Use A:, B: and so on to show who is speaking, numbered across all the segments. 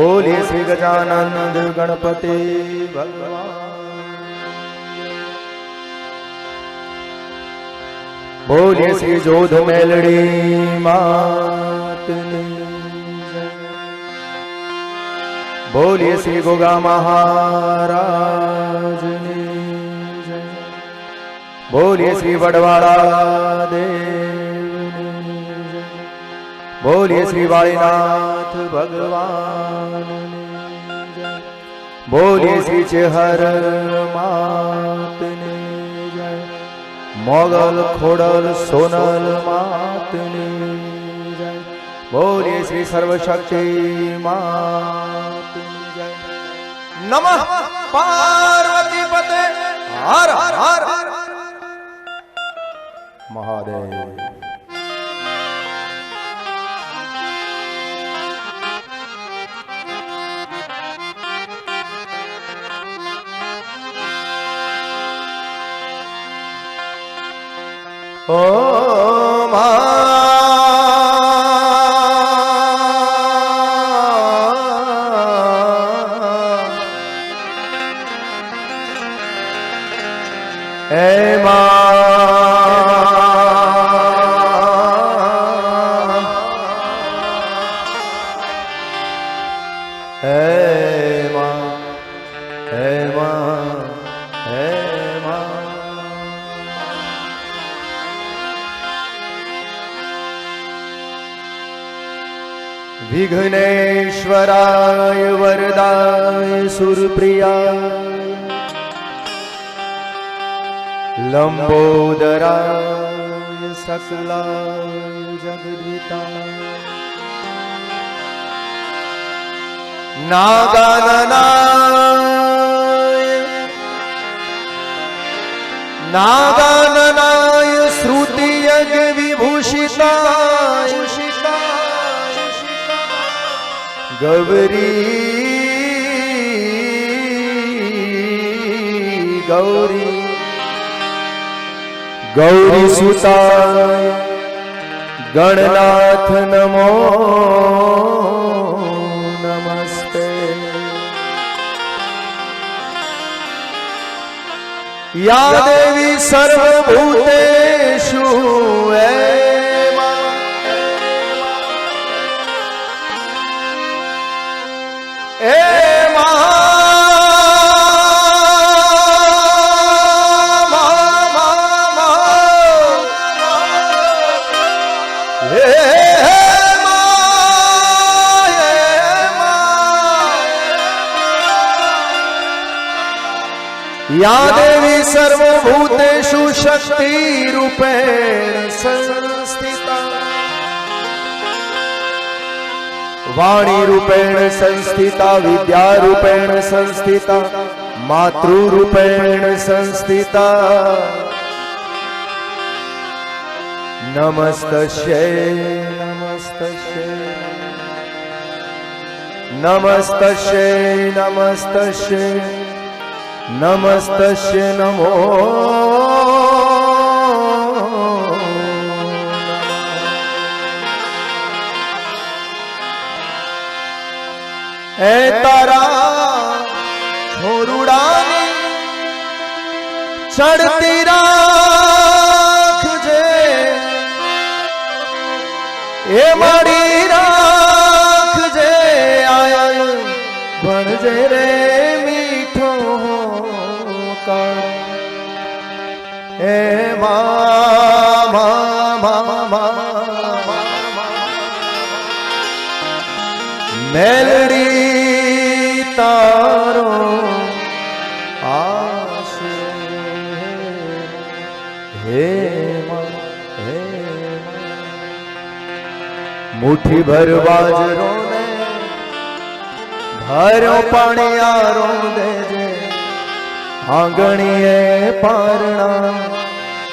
A: बोलिए श्री गजानंद गणपति भगवान। बोलिए श्री जोध मेलड़ी मात ने जय। बोलिए श्री गोगा महाराज ने जय। बोलिए श्री वडवाड़ा देव ने जय। बोलिए श्री वालीनाथ भगवान ने जय। बोलिए श्री चेहर मात ने जय। मोगल खोडल सोनल मात ने जय। बोलिए श्री सर्वशक्ति मात ने जय। नमः पार्वती पते हर हर महादेव। ओम हे मां विघ्नेश्वराय वरदाय सुरप्रियाय लंबोदराय सकलाय जगद्विताय नागाननाय श्रुति यज्ञ विभूषिताय गौरी गौरी गौरी सुताय गणनाथ नमो नमस्ते। या देवी सर्वभूतेषु या देवी सर्वभूतेषु शक्ति रूपेण संस्थिता वाणी रूपेण संस्थिता विद्या रूपेण संस्थिता मातृ रूपेण संस्थिता नमस्तस्यै नमस्तस्यै नमस्तस्यै नमस्तस्यै नमस्तस्यै नमो ए तारा छोरुडानी चढ़ती राखजे ए माड़ी राखजे आयल भणजे रे मीठो ए मेलड़ी तारो आशे हे मुट्ठी भर बाजरो ने भरो पानी आरो देजे आंगणीए पारणा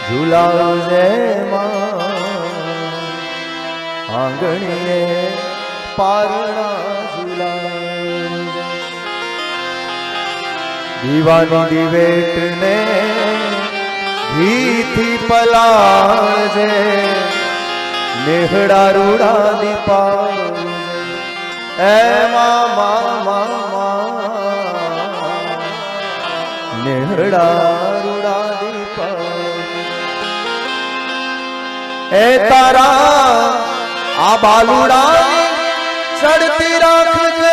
A: झूलावजे मां आंगणीए पारणा झूलावजे दीवानी दिवेट ने घीथी पलाळजे नेहड़ा रूड़ा दीपावजे એ મા નેહડા રૂડા દીપ એ તારા આ બાલુડા ચડતી રાખજે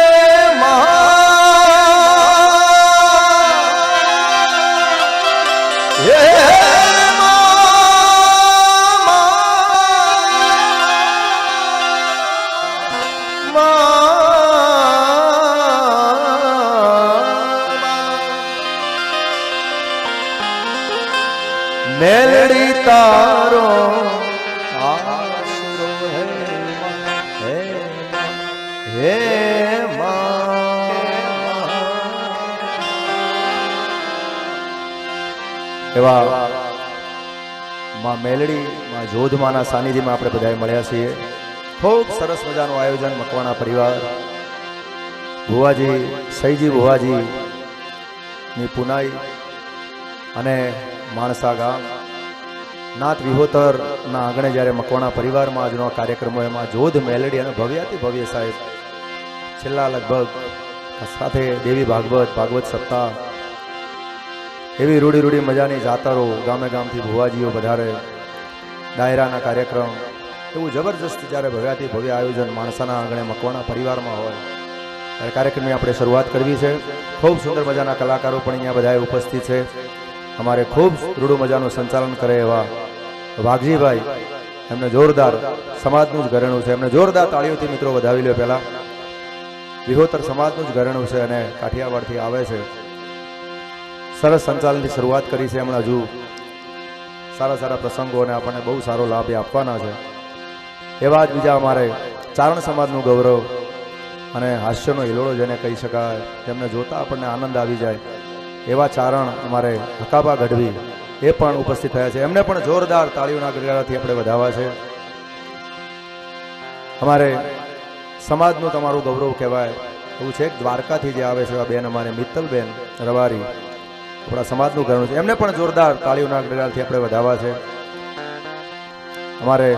A: મેલડી તારો આશરો હે હે એવા માં મેલડી માં જોધમાના સાનિધ્યમાં આપણે બધાએ મળ્યા છીએ. ખૂબ સરસ મજાનું આયોજન મકવાણા પરિવાર ભુવાજી સઈજી ભુવાજી ની પુનાઈ અને માણસા ગામ નાથ વિહોતર ના આંગણે જ્યારે મકવાણા પરિવારમાં આજનો કાર્યક્રમ હોય એમાં જોધ મેલડી અને ભવ્યાતિ ભવ્ય સાહેબ છેલ્લા લગભગ સાથે દેવી ભાગવત સપ્તાહ એવી રૂડી મજાની જાતરો ગામે ગામથી ભુવાજીઓ વધારે ડાયરાના કાર્યક્રમ એવું જબરજસ્ત જ્યારે ભવ્યાતિ ભવ્ય આયોજન માણસાના આંગણે મકવાણા પરિવારમાં હોય ત્યારે કાર્યક્રમની આપણે શરૂઆત કરવી છે. ખૂબ સુંદર મજાના કલાકારો પણ અહીંયા બધાએ ઉપસ્થિત છે. અમારે ખૂબ રૂડું મજાનું સંચાલન કરે એવા વાઘજીભાઈ એમને જોરદાર સમાજનું જ ઘરેણું છે. એમને જોરદાર તાળીઓથી મિત્રો વધાવી લ્યો. પહેલા વિહોતર સમાજનું જ ઘરેણું છે અને કાઠિયાવાડથી આવે છે. સરસ સંચાલનની શરૂઆત કરી છે. હમણાં હજુ સારા પ્રસંગો અને આપણને બહુ સારો લાભ આપવાના છે. એવા જ બીજા અમારે ચારણ સમાજનું ગૌરવ અને હાસ્યનો હિલોળો જેને કહી શકાય, જેમને જોતા આપણને આનંદ આવી જાય એવા ચારણ અમારે હકાબા ગઢવી એ પણ ઉપસ્થિત થયા છે. એમને પણ જોરદાર તાળીઓના ગડગડાથી આપણે વધાવવા છે. અમારે સમાજનું તમારું ગૌરવ કહેવાય એવું છે. દ્વારકાથી જે આવે છે એવા બેન અમારે મિત્તલબેન રવારી આપણા સમાજનું ઘરનું છે. એમને પણ જોરદાર તાળીઓના ગડગડાથી આપણે વધાવવા છે. અમારે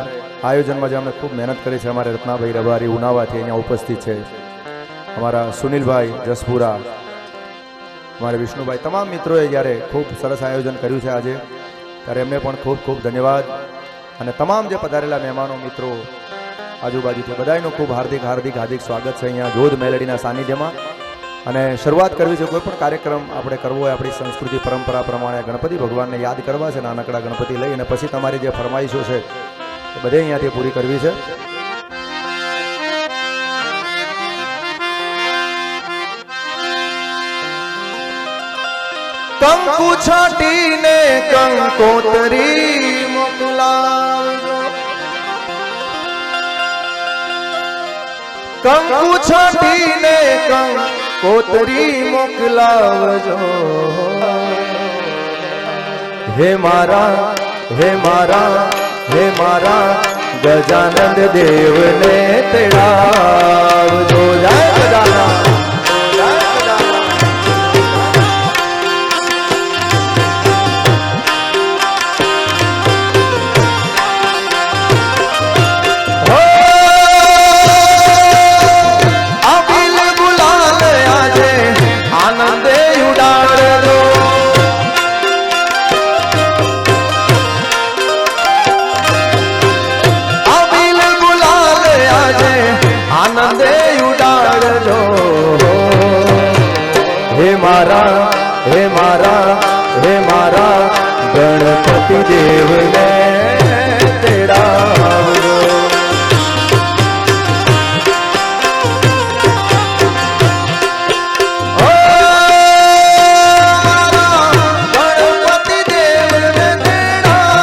A: આયોજનમાં જે અમને ખૂબ મહેનત કરી છે અમારે રત્નાભાઈ રવારી ઉનાવાથી અહીંયા ઉપસ્થિત છે. અમારા સુનિલભાઈ જસપુરા, અમારે વિષ્ણુભાઈ, તમામ મિત્રોએ જ્યારે ખૂબ સરસ આયોજન કર્યું છે આજે, ત્યારે એમને પણ ખૂબ ખૂબ ધન્યવાદ. અને તમામ જે પધારેલા મહેમાનો મિત્રો આજુબાજુથી બધાનું ખૂબ હાર્દિક સ્વાગત છે અહીંયા જોધ મેલડીના સાનિધ્યમાં. અને શરૂઆત કરવી છે. કોઈ પણ કાર્યક્રમ આપણે કરવો હોય આપણી સંસ્કૃતિ પરંપરા પ્રમાણે ગણપતિ ભગવાનને યાદ કરવા છે. નાનકડા ગણપતિ લઈ અને પછી તમારી જે ફરમાઈશો છે એ બધે અહીંયાથી પૂરી કરવી છે. કંકુ છાટીને કંકોતરી મોકલાવજો, કંકુ છાટીને કંકોતરી મોકલાવજો. હે મારા ગજાનંદ દેવને તેડાવજો. જય ગજાનંદ. હે મારા ગણપતિ દેવને તેડાવજો. ગણપતિ દેવને તેડાવજો.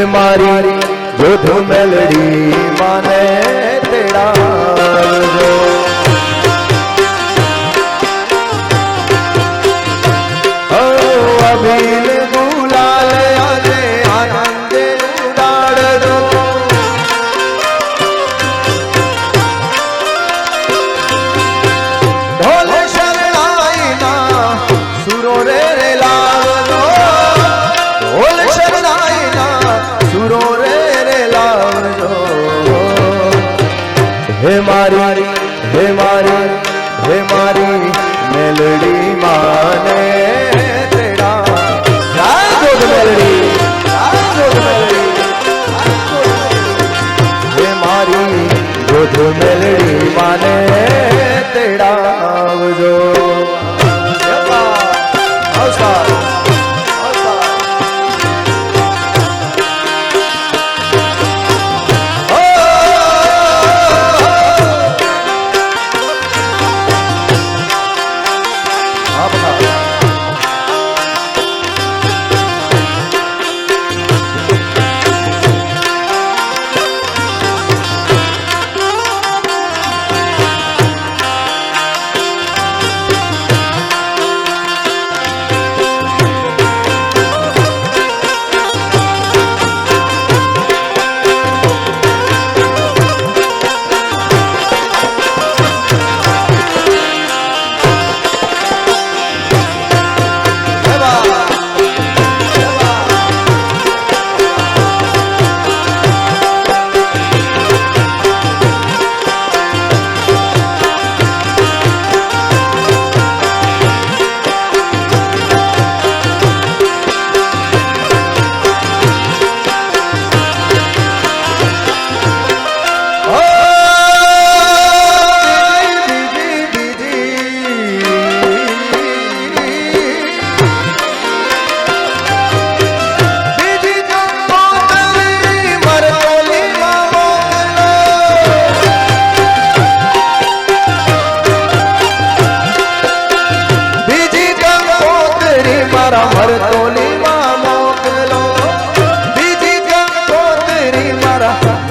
A: मारी जोध मेलड़ी माने तेड़ावजो। अबील गुलाल आजे आनंद उड़ाड़ो। ढोल शरणाई ना सुरो रे रे लावजो। ढोल शरणाई ना सुरो रे रे लावजो। हे मारी हे मारी हे मारी मेलडी माने तेड़ा। जय जोध मेलडी, जय जोध मेलडी, हे मारी जोध मेलडी माने तेड़ावजो।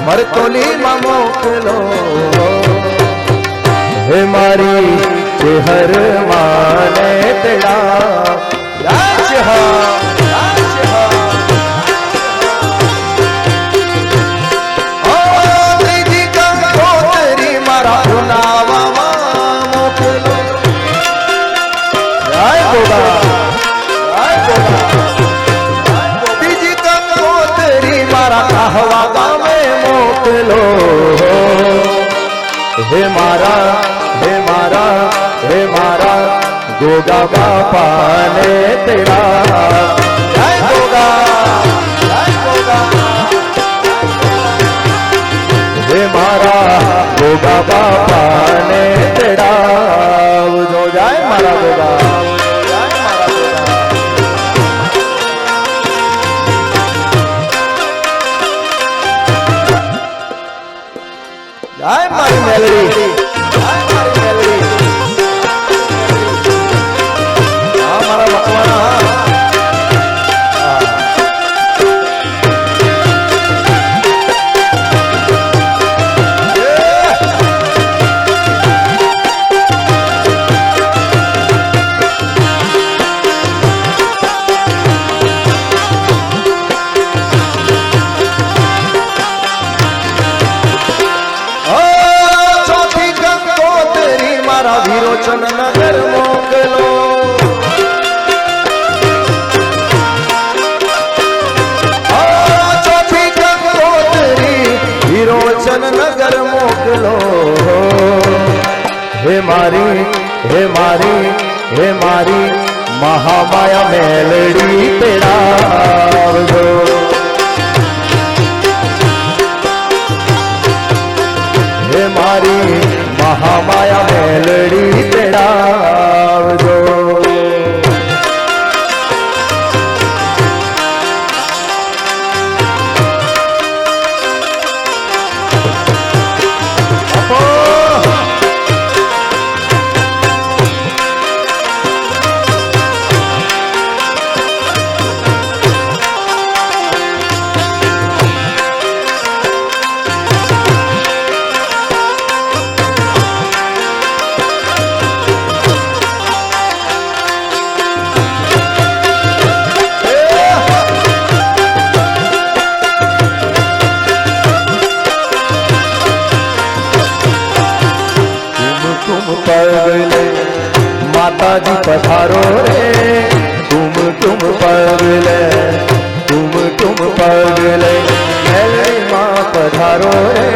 A: मरतोली में मोकलो। हे मारी चेहर माने तेड़ा। त्रीजी कंकोतरी मारा उनावा मोकलो। जय गोगा, जय गोगा। त्रीजी कंकोतरी मारा कहवा गामे मोकलो। हे मारा हे मारा हे मारा गोगा बापा ने तेरा। जय गोगा, जय गोगा। हे मारा गोगा बापा ने तेरा जो। जय मारा गोगा, जय मारा गोगा। जय मारी मेलडी, जय मारी मेलडी। हमारा मकवाना विरोचन नगर मोकलो। चौथी कंकोतरी विरोचन नगर मोकलो। हे मारी हे मारी हे मारी महामाया मेलड़ी तेड़ावजो। हे मारी महामाया मेलड़ी तेड़ावजो। पगले माताजी पधारो रे कुमकुम पगले कुमकुम पगले मेलड़ी माँ पधारो रे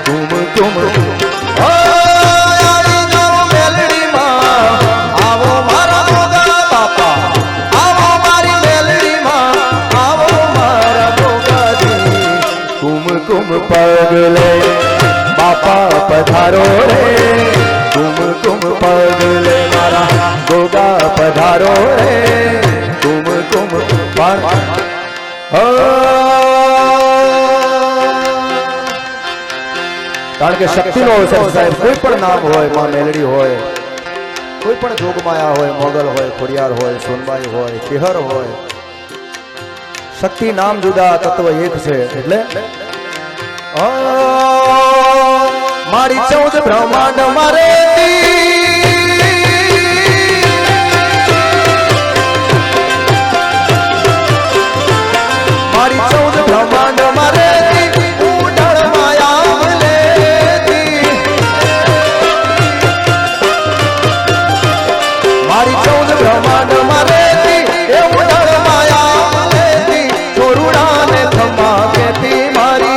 A: कुमकुम मेलड़ी माँ आवो मारा भोगा बापा आवो मारी मेलड़ी माँ आवो मारा भोगा दी कुमकुम पगले बापा पधारो रे कुमकुम पगले मारा गोगा पधारो रे कुमकुम कारण के शक्ति नो अवसर साहेब कोई पण नाम होय मां मेलडी होय कोई पण जोगमाया होय मोगल होय खोडियार होय सोनबाई होय केहर होय शक्ति नाम जुदा तत्व एक छे એટલે मारी 14 ब्रह्मांड मारे मारी 14 ब्रह्मांड मारे उडण माया लेती मारी 14 ब्रह्मांड मारे उडण माया लेती छोरुड़ा ने थमा केती मारी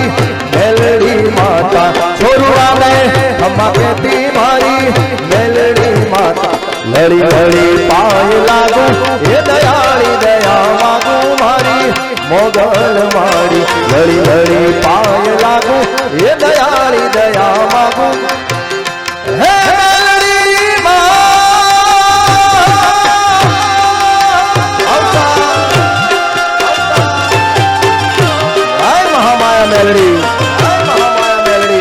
A: मेलड़ी माता छोरुड़ा ने थमा केती मारी मेलड़ी माता लड़ी लड़ी पाय लागू ये दयाली दया मागू मारी मोगल मारी लड़ी लड़ी पाय लागू ये दयाली दया मागू हे मेलड़ी माँ हाय महामाया मेलड़ी हाय महामाया मेलड़ी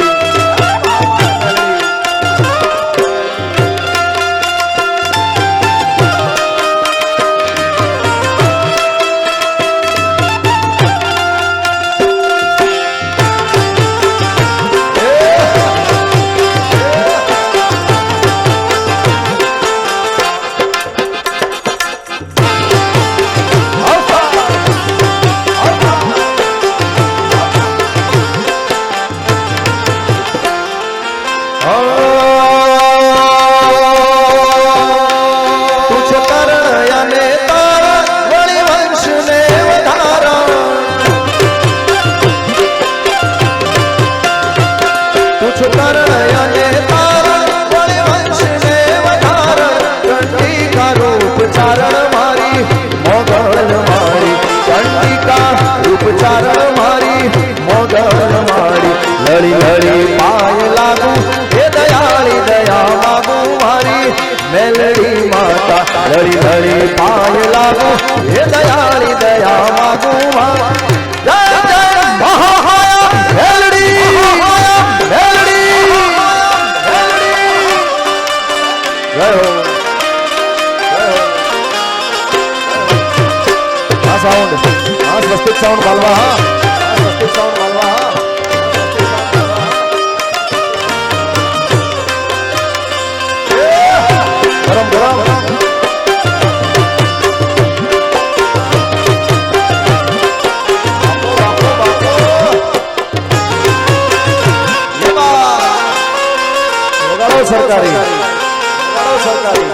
A: लड़ी लड़ी पाय लागू ये दयाली दया मागू मारी मेलड़ी माता लड़ी लड़ी पाय लागू ये दयाली दया मागू मारी जय जय महामाया मेलड़ी मेलड़ी जय हो साउंड स्वस्तिक साउंड बालवा स्वस्तिक साउंड बालवा गरम गरम सरकारी सरकारी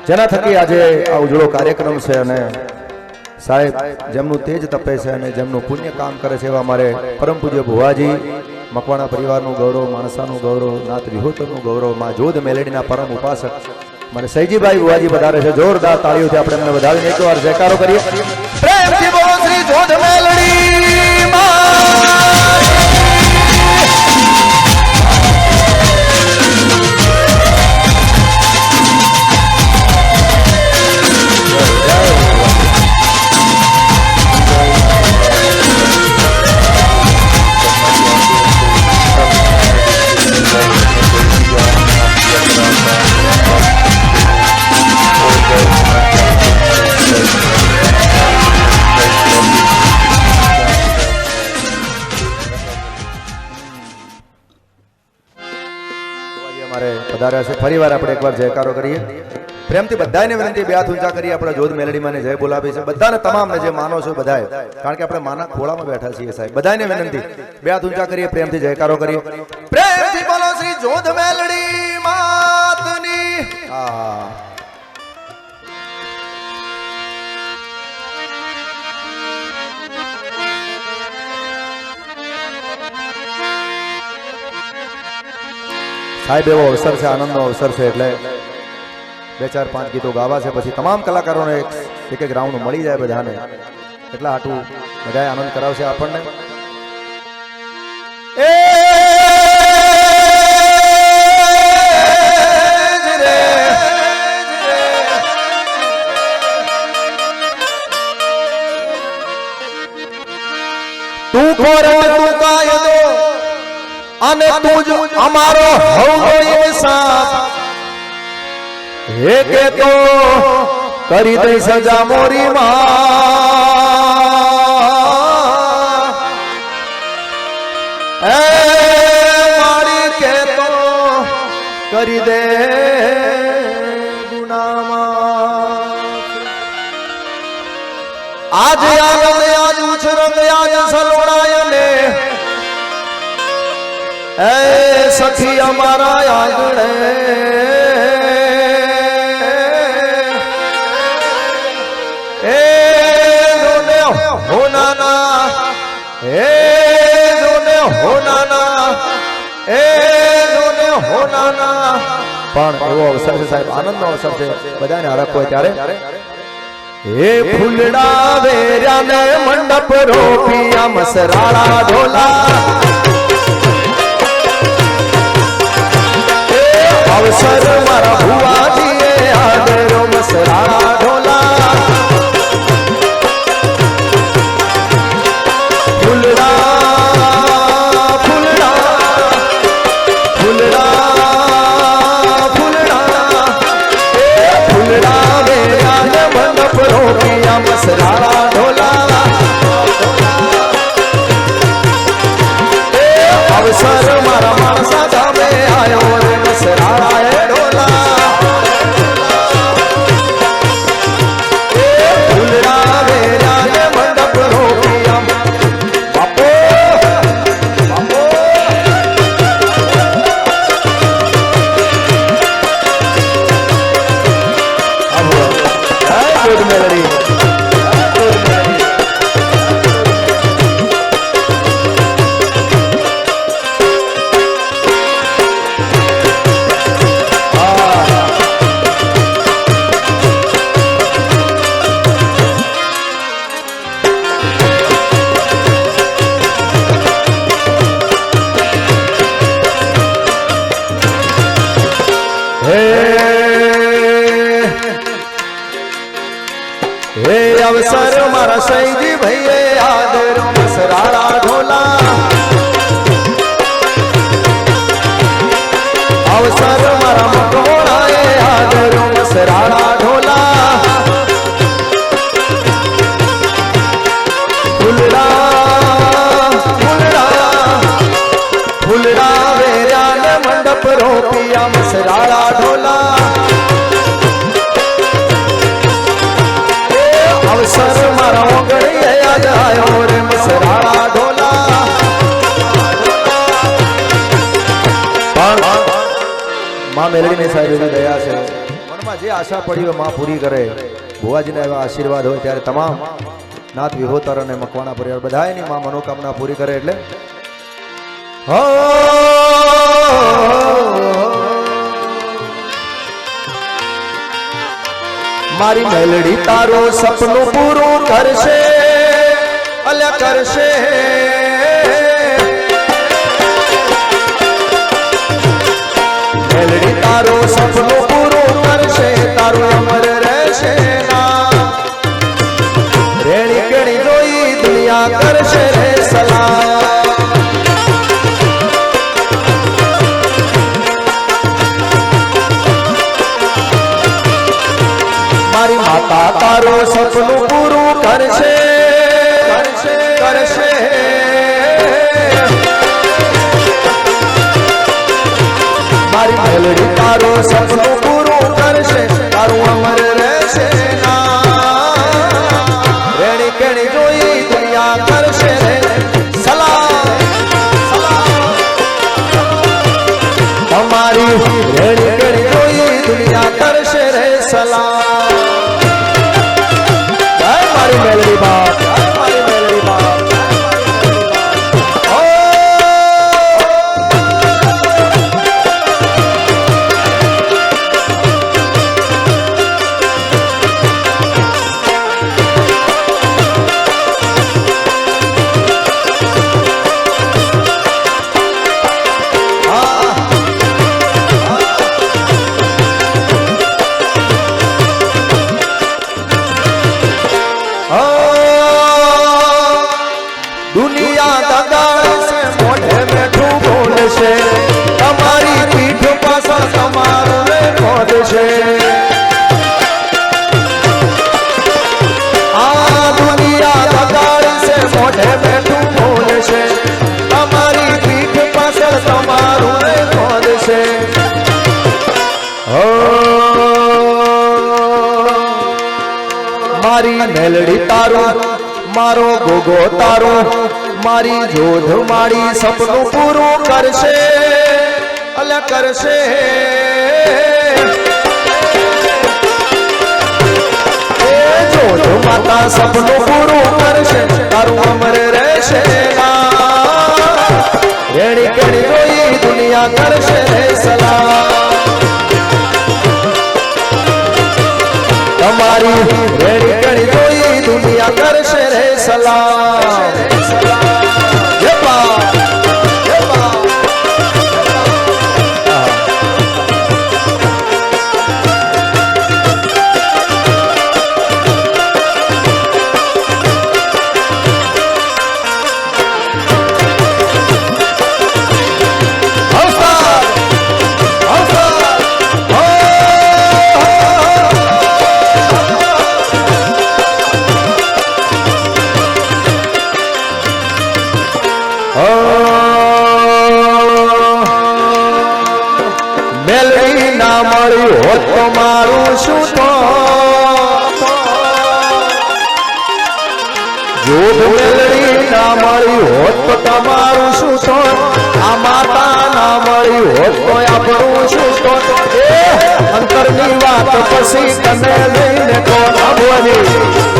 A: જેના થકી આજે આ ઉજળો કાર્યક્રમ છે અને સાહેબ જેમનું તેજ તપે છે અને જેમનું પુણ્ય કામ કરે છે એવા અમારે પરમ પૂજ્ય ભુવાજી મકવાણા પરિવારનું ગૌરવ, માણસાનું ગૌરવ, નાથ વિહોતરનું ગૌરવ, માં જોધ મેલેડીના પરમ ઉપાસક મને સૈજીભાઈ ભુવાજી વધારે છે. જોરદાર તાળીઓથી આપણે એમને વધાવીને એકવાર જયકારો કરીએ. પ્રેમથી બોલો શ્રી જોધ મેલડી પધાર્યા છે. ફરીવાર આપણે એકવાર જયકારો કરીએ. પ્રેમથી બધાને વિનંતી, બે હાથ ઊંચા કરી આપણે જોધ મેલડીમાં જય બોલાવી છે. બધાને તમામને જે માનો છો બધાએ, કારણ કે આપણે માના ખોળામાં બેઠા છીએ સાહેબ. બધાને વિનંતી, બે હાથ ઊંચા કરીએ, પ્રેમથી જયકારો કરીએ. પ્રેમથી બોલો શ્રી જોધ મેલડી માતની. હા, સાહેબ એવો અવસર છે, આનંદનો અવસર છે, એટલે 2-4-5 ગીતો ગાવા છે. પછી તમામ કલાકારોને એક રાઉન્ડ મળી જાય બધાને, એટલા હાટું બધાએ આનંદ કરાવશે આપણને. તું કોરે તું કાયદો અને તું જ અમારો હોવો ઇન્સાફ, હે કે તો કરી દઈ સજા મોરી માં. એ મારી કે તો કરી દે ગુનામાં. આજ આનંદ આજ ઉછરંગ આજ સલોડાય ને એ સખી અમારા આંગણે એ જોને હોનાના, એ જોને હોનાના, એ જોને હોનાના. પણ એવો અવસર છે સાહેબ, આનંદનો અવસર છે, બધાને હરખ હોય ત્યારે. એ ફૂલડા વેર્યાને મંડપ રોપિયા મસરાળા ઢોલા, અવસર મારા ભુવાજીએ આદરો મસરાળા ઢોલા. ફૂલડા ફૂલડા ફૂલડા ફૂલડા, એ ફૂલડા વેરાને મંડપ રોપિયા મસરાળા ઢોલા. એ અવસર મારા માણસા ગામે આવ્યો રે મસરાળા એ ઢોલા. એ ફૂલડા વેરાને મંડપ રોપિયા બાપો બાપો. આવો હે જોધ મેલડી. હે અવસર મારા સૈજી ભાઈએ આદરો મસરાળા ઢોલા. અવસર મારા મકોણાએ આદરો મસરાળા ઢોલા. ફૂલડા ફૂલડા ફૂલડા વેરાને મંડપ રોપિયા મસરાળા ઢોલા. અવસર મારા ઓગણીએ યાદ આવ્યો રે મસરાળા ઢોલા. માં મેલડીની સાહેબ એવી દયા છે, મનમાં જે આશા પડી હોય માં પૂરી કરે ભુવાજીના એવા આશીર્વાદ હોય ત્યારે તમામ નાથ વિહોતર અને મકવાણા પરિવાર બધાની માં મનોકામના પૂરી કરે એટલે મારી મેલડી તારો સપનું પૂરું કરશે અલ્યા કરશે મેલડી તારો સપનું પૂરું કરશે તારું અમર રહેશે ના રેણી કેણી જોઈ દુનિયા કરશે રે સલામ મારી માતા તારો સપનું પૂરું કરશે કરશે કરશે મારી મેલડી તારો સપનું પૂરું કરશે તારું અમર રહેશે રેણી કેણી જોઈ દુનિયા કરશે રે સલામ તમારી રેણી કેણી જોઈ દુનિયા કરશે રે સલામ મારી મેલડી બાપ મારી મેલડી બાપ દુનિયા દગાડશે મોઢે બેઠું બોલશે તમારી પીઠ પાછળ તમારું રે ખોદશે આ દુનિયા દગાડશે મોઢે બેઠું બોલશે તમારી પીઠ પાછળ તમારું રે ખોદશે મારી મેલડી તારું મારો ગોગો તારો મારી જોધ મારી સપનું પૂરું કરશે અલ્યા કરશે એ જોધ માતા સપનું પૂરું કરશે તારું અમર રહેશે રેણી કેણી જોઈ દુનિયા કરશે રે સલામ તમારી રેણી કેણી જોઈ દુનિયા કરશે રે સલામ જય બા જય બા મેલડી ના મળી હોત તો મારું શું તો જોધ મેલડી ના મળી હોત તો તમારું શું તો આ માતા ના મળી હોત તો આપણું શું તો અંતરની વાત પછી તને લઈને કોણ આવવાની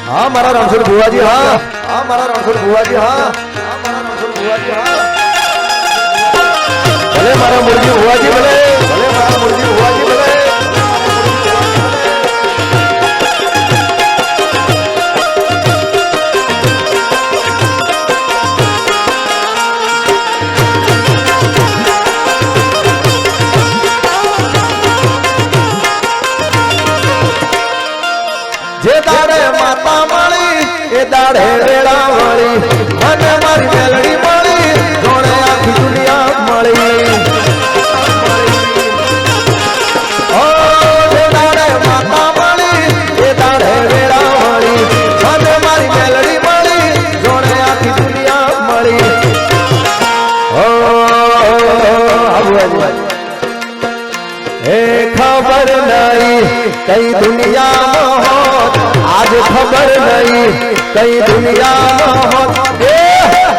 A: हाँ मारा रामसुर बुआजी हाँ हाँ मारा रामसुर बुआजी हाँ हाँ मारा रामसुर बुआजी हाँ भले मारा मुर्गी बुआजी भले भले मारा मुर्गी बुआजी भले जे दाड़े माता मળી એ દાડે વેળા વળી મને મારી મેલડી મળી જોડે આખી દુનિયા મળી ઓ જે દાડે માતા મળી એ દાડે વેળા વળી મને મારી મેલડી મળી જોડે આખી દુનિયા મળી ઓ એ ખબર નહીં કઈ દુનિયા आज ખબર નહીં કઈ દુનિયામાં હોત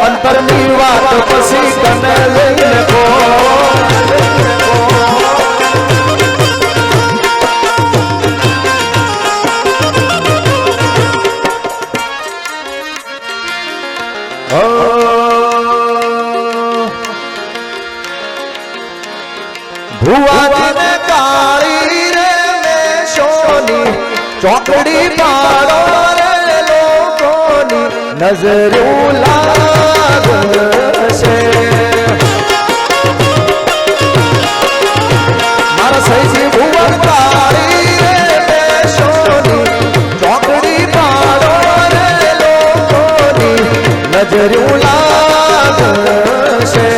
A: અંતરની વાત પછી તને લઈને કો ભુવાજીને કાળી રે મેશોની ચોકડી પાડો રે લોકોની નજરું લાગશે મારા સૈજી ભુવન કાળી રે મેશોની ચોકડી પાડો રે લોકોની નજરું લાગશે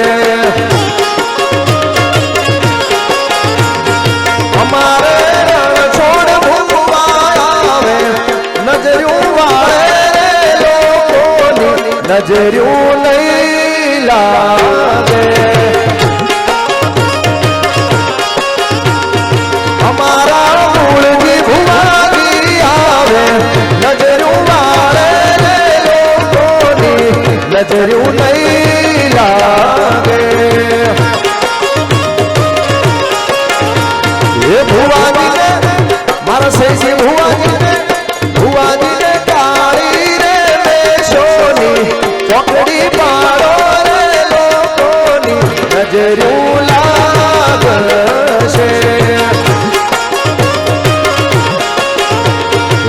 A: અમારે છોડ ભૂલવાવે નજરું વાળે લોકોની નજરું નહીં લાગે અમારા મૂળજી ભુવાજી આવે નજરું વાળે લોકોની નજરું નહીં લાગે ભુવાજીને મારા સૈસી ભુવાજીને કાળી રે મેશોની ચોકડી પાડો રે લોકોની નજરું લાગશે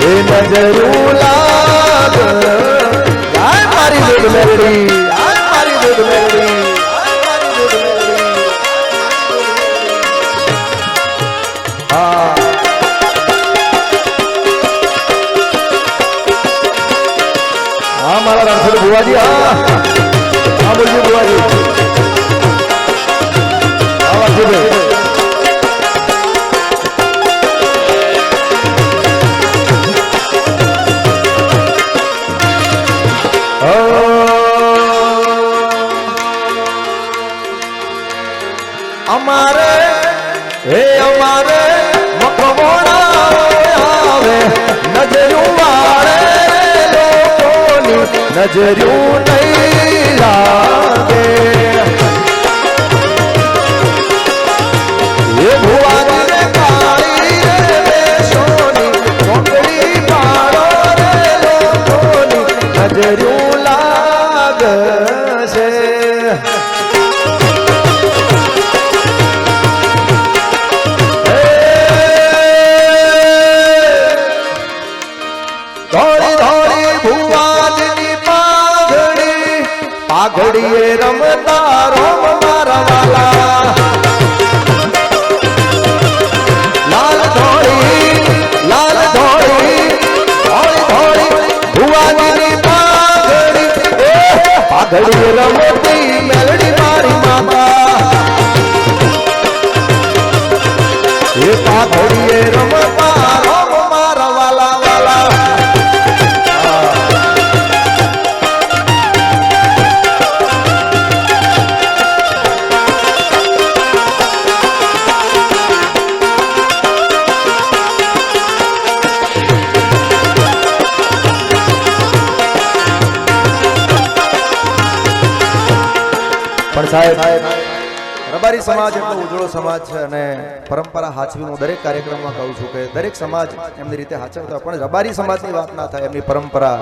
A: એ નજરું લાગ મારી દૂધ મેળવી મારી દૂધ મેળવી મારા રણછોડ ભુવાજી હા બોલજો ભુવાજી અમારે હે અમારે મકવાણા આવે નજરું વાળે નજરું નહીં લાગે એ ભુવાજીને કાળી રે મેશોની ચોકડી પાડો રે લોકોની નજરું લાગશે પાઘડીએ રમતા રોમ મારા વાલા લાલ ધોળી ધોળી ધોળી ભુવાજીની પાઘડીએ રમતી મેલડી મારી માતા એ પાઘડીએ રમતા રોમ મારા વાલા વાલા સાહેબ રબારી સમાજ એટલો ઉજળો સમાજ છે અને પરંપરા હાચવીનું દરેક કાર્યક્રમમાં કહું છું કે દરેક સમાજ એમની રીતે હાચવતા પણ રબારી સમાજની વાત ના થાય એમની પરંપરા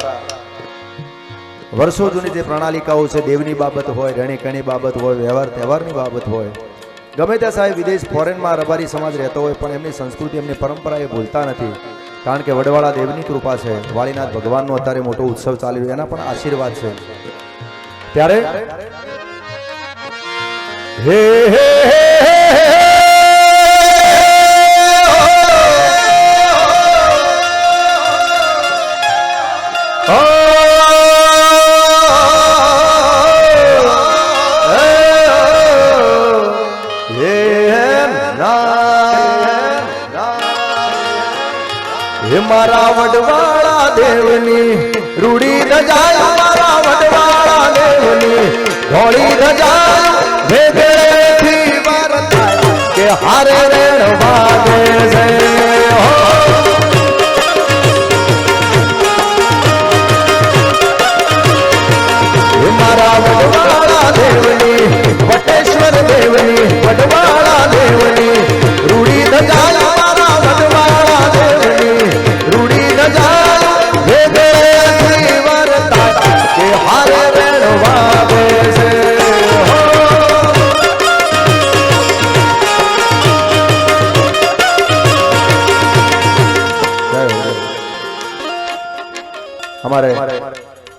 A: વર્ષો જૂની જે પ્રણાલિકાઓ છે દેવની બાબત હોય રહેણી કહેણી બાબત હોય વ્યવહાર તહેવારની બાબત હોય ગમે ત્યાં સાહેબ વિદેશ ફોરેનમાં રબારી સમાજ રહેતો હોય પણ એમની સંસ્કૃતિ એમની પરંપરા એ ભૂલતા નથી કારણ કે વડવાળા દેવની કૃપા છે વાળીનાથ ભગવાનનો અત્યારે મોટો ઉત્સવ ચાલી રહ્યો એના પણ આશીર્વાદ છે ત્યારે હે હે મારા વડવાળા દેવની રૂડી રજાય